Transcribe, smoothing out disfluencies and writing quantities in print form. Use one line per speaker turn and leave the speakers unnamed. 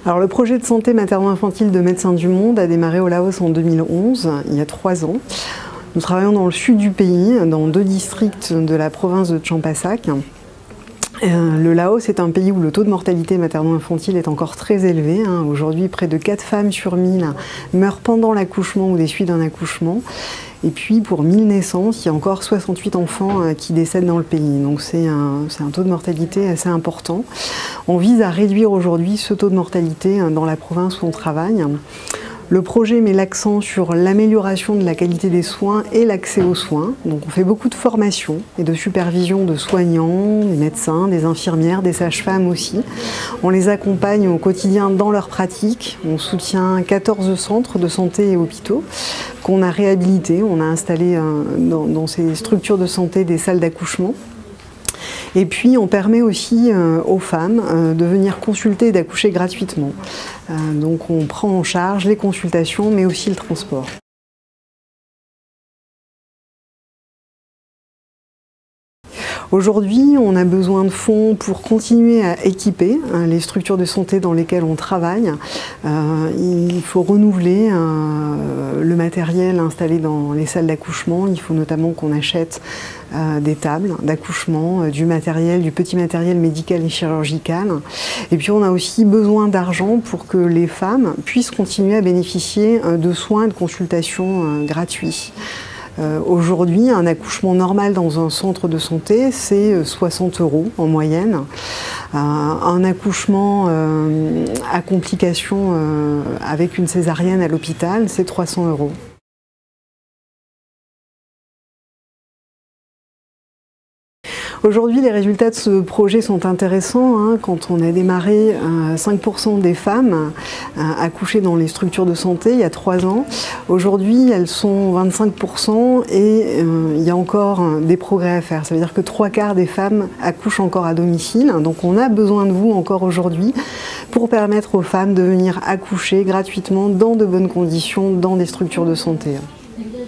Alors le projet de santé materno-infantile de Médecins du Monde a démarré au Laos en 2011, il y a 3 ans. Nous travaillons dans le sud du pays, dans 2 districts de la province de Champasak. Le Laos est un pays où le taux de mortalité materno-infantile est encore très élevé. Aujourd'hui, près de 4 femmes sur 1000 meurent pendant l'accouchement ou des suites d'un accouchement. Et puis, pour 1000 naissances, il y a encore 68 enfants qui décèdent dans le pays. Donc c'est un taux de mortalité assez important. On vise à réduire aujourd'hui ce taux de mortalité dans la province où on travaille. Le projet met l'accent sur l'amélioration de la qualité des soins et l'accès aux soins. Donc on fait beaucoup de formation et de supervision de soignants, des médecins, des infirmières, des sages-femmes aussi. On les accompagne au quotidien dans leur pratique. On soutient 14 centres de santé et hôpitaux qu'on a réhabilités. On a installé dans ces structures de santé des salles d'accouchement. Et puis on permet aussi aux femmes de venir consulter et d'accoucher gratuitement. Donc on prend en charge les consultations mais aussi le transport. Aujourd'hui, on a besoin de fonds pour continuer à équiper les structures de santé dans lesquelles on travaille. Il faut renouveler le matériel installé dans les salles d'accouchement. Il faut notamment qu'on achète des tables d'accouchement, du petit matériel médical et chirurgical. Et puis on a aussi besoin d'argent pour que les femmes puissent continuer à bénéficier de soins et de consultations gratuits. Aujourd'hui, un accouchement normal dans un centre de santé, c'est 60 € en moyenne. Un accouchement à complications avec une césarienne à l'hôpital, c'est 300 €. Aujourd'hui, les résultats de ce projet sont intéressants. Quand on a démarré, 5% des femmes accouchaient dans les structures de santé il y a 3 ans. Aujourd'hui, elles sont 25% et il y a encore des progrès à faire. Ça veut dire que 3/4 des femmes accouchent encore à domicile. Donc on a besoin de vous encore aujourd'hui pour permettre aux femmes de venir accoucher gratuitement dans de bonnes conditions dans des structures de santé.